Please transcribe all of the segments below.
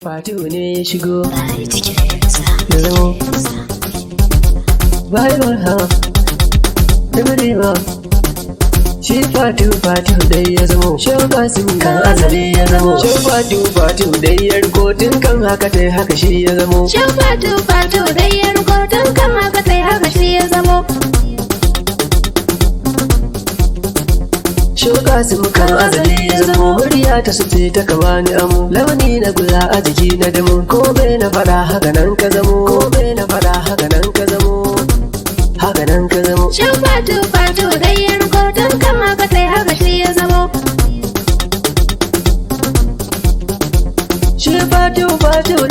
Fatu ne ya shigo da zamo Bible ha da murewa shi fatu dai ya zamo shauka sun kan azali ya zamo fatu dai ya riko tun kan haka tai haka shi ya zamo fatu dai ya riko tun kan haka tai haka shi ya zamo Shoka su kan azali ya zamo murya ta suce ta kawani amo launi na guza a jiki na damo ko bai na fada haka nan ka zamo haka nan ka zamo fatu dai ya riko tun kan haka tai haka shi ya zamo shi fatu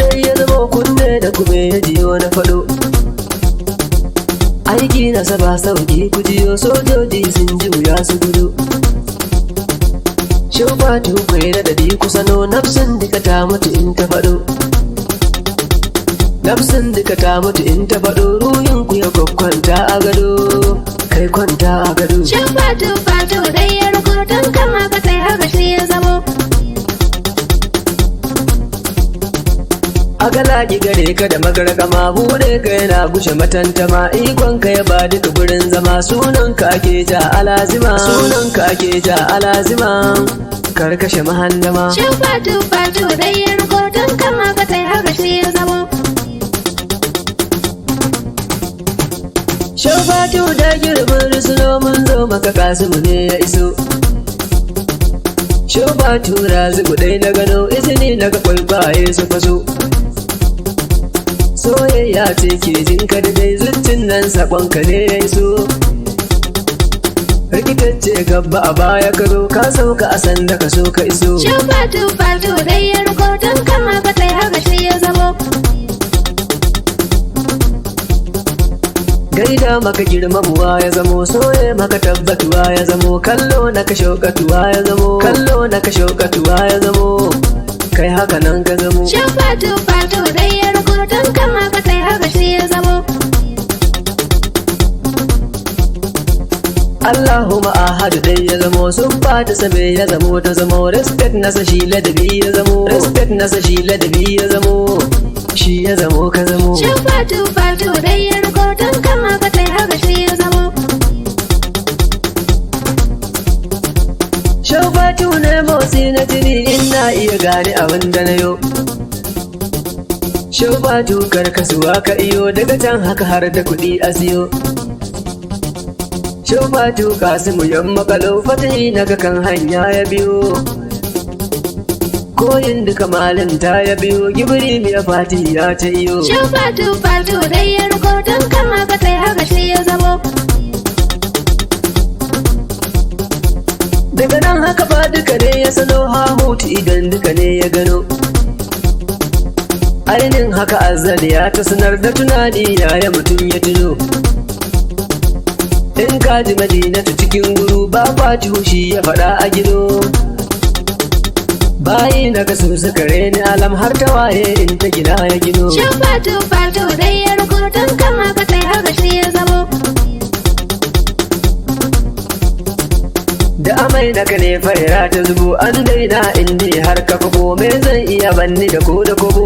dai ya zamo kunne da kube ya jiyo na fado aiki na saba sauki kujiyo sojoji sun ji wuya su gudu Shubatu kwai da dadi kusano nafsin duka ta mutu in ta faɗo nafsin duka ta mutu in ta faɗo ruhin ku ya kwanta a gado kai kwanta a gado fatu dai ya riko tun kan haka tai haka shi ya zamo a galaki gare ka da magargama bude ka yana gushe matantama ikon ka ya ba duka gurin zama sunan ka ake ja alazima karkashe mahallama fatu dai ya riko tun kan haka tai haka shi ya zamo Shafatu da girman rusulo mun zo maka kasimu ne ya iso Shafatu raziku dai na gano izini na ga kwaikwaye su faso soyayya ce ke jinka da dai zuccin nan saƙonka ne ya iso rikitacce gaba a baya ka zo ka sauka a sanda ka so ka iso fatu dai ya riko tun kan haka tai haka shi ya zamo gaida maka girmamuwa ya zamo soye maka tabbatuwa ya zamo kallo na ka shaukatuwa ya zamo kai haka nan ka zamo fatu dai ya riko tun kan haka tai haka shi ya zamo Allahumma ahadu dai ya zamo sun fata sabe ya zamo ta zamo respect nasa shi ladabi ya zamo shi ya zamo ka zamo fatu dai ya riko tun kan haka tai haka shi ya zamo Shafatu ne motsi na jini ina iya gane abin da na yo Shafatu karkasuwa ka iyo daga can haka har da kuɗi a siyo Shafatu kasimu yamma kalau fatahi naga kan hanya ya biyo koyin duka malinta ya biyo gibiri miya fati ya ta iyo fatu dai ya riko tun kan haka tai haka shi ya zamo daga nan haka ba duka ne ya sano hahutu idan duka ne ya gano ainihin haka azzaliya ta sanar da tunani yaya mutum ya tuno in kaji madinatu cikin guru ba fati shi ya faɗa a gido bayi na kaso suka reni alam har ta waye in ta gina ya gino fatu dai ya riko tun kan haka tai haka shi ya zamo da amai na ka ne fara ta zubo an daina inda har ka kobo me zan iya banni da ko da kobo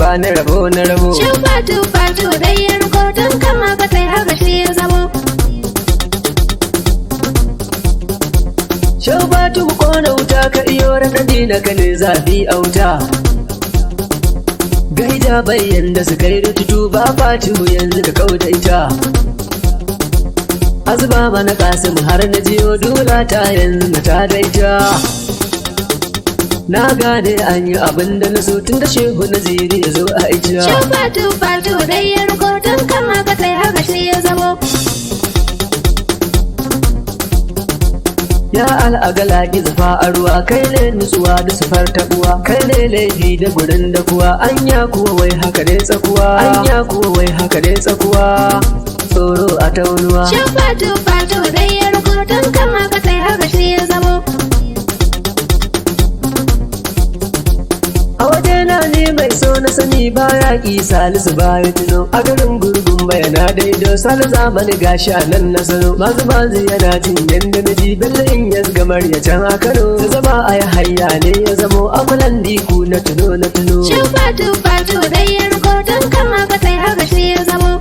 ba na rabo fatu dai ya riko tun kan haka tai haka shi ya zamo Shafatu kona wuta ka iyo raɗaɗi na ka ne zafi a wuta gaida bayan da suka yi da tutu ba fatu yanzu ka kauda ita azuba mana kasimu har na jiyo dula ta yanzu na ta da ita na gane an yi abin da na so tun da shehu na ziri ya zo a ita fatu dai ya riko tun kan haka tai haka shi ya zamo ya al'agala gizafa a ruwa kai ne nutsuwa da sufar taɓuwa kai ne laifi da gurin da kuwa anya kuwa wai haka ne tsakuwa tsoro a taunuwa fatu dai ya riko tun kan haka tai haka shi ya zamo a waje na ni mai so na sani baya ki Salisu baya tuno a garin gurgun bayana daido Salisu zamani gashi a nan na sano mazu mazu yana jin yanda na ji Bello in ya gamar ya can a Kano ta zama a yi hayya ne ya zamo amulan diku na tuno Shin fatu dai ya riko Tunkan haka sai haka shi ya zamo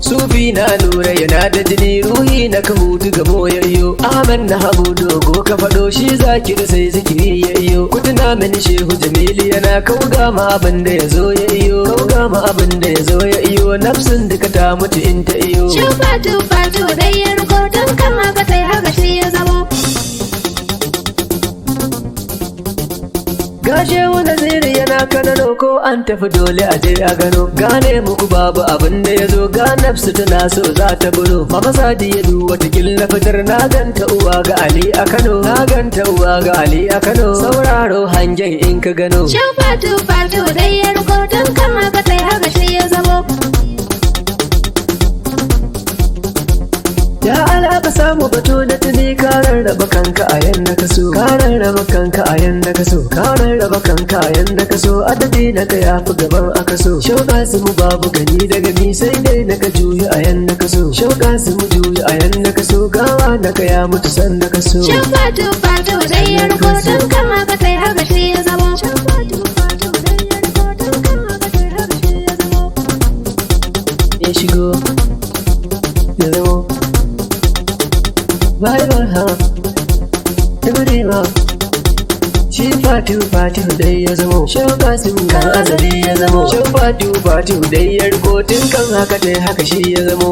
Sufi na lura yana da jini ruhi na ka hutu ga moyayyo Ahmad na habu dogo ka faɗo shi zakir sai zikiri ya iyo Kutuna mini shehu Jamilu yana kauga ma abin da ya zo ya iyo Kauga ma abin da ya zo ya iyo Nafsin duka ta mutu in ta iyo Shin fatu dai ya riko Tunkan haka sai haka shi ya zamo Gashe wani ziri yana kanano ko an tafi dole a je a gano Gane muku babu abin da ya zo ga nafsu tana so za ta bulo Mama Sadi ya duwa tikil na fitar na ganta uwa ga Ali a Kano Na ganta uwa ga Ali a Kano Sauraro hangen in ka gano Shin fatu dai ya riko Tunkan haka sai haka shi ya zamo Ya Allah ka samu bato na tuni ka rarraba kanka a yanda ka so Ka rarraba kanka a yanda ka so Ka rarraba kanka a yanda ka so Adadi na ka yafi gaban aka so Shauka su mu babu gani da gani sai dai na ka juyi a yanda ka so Shauka su mu juyi a yanda ka so Gawa na ka ya mutu sanda ka so Shin fatu dai ya riko Tunkan haka sai haka shi ya zamo Shin fatu dai ya riko Tunkan haka sai haka shi ya zamo Ya shigo Ya zamo Bye ha Tabariwa Shi fatu dai ya zamo Shauka sun kan azali ya zamo Shin fatu dai ya riko Tunkan haka dai haka shi ya zamo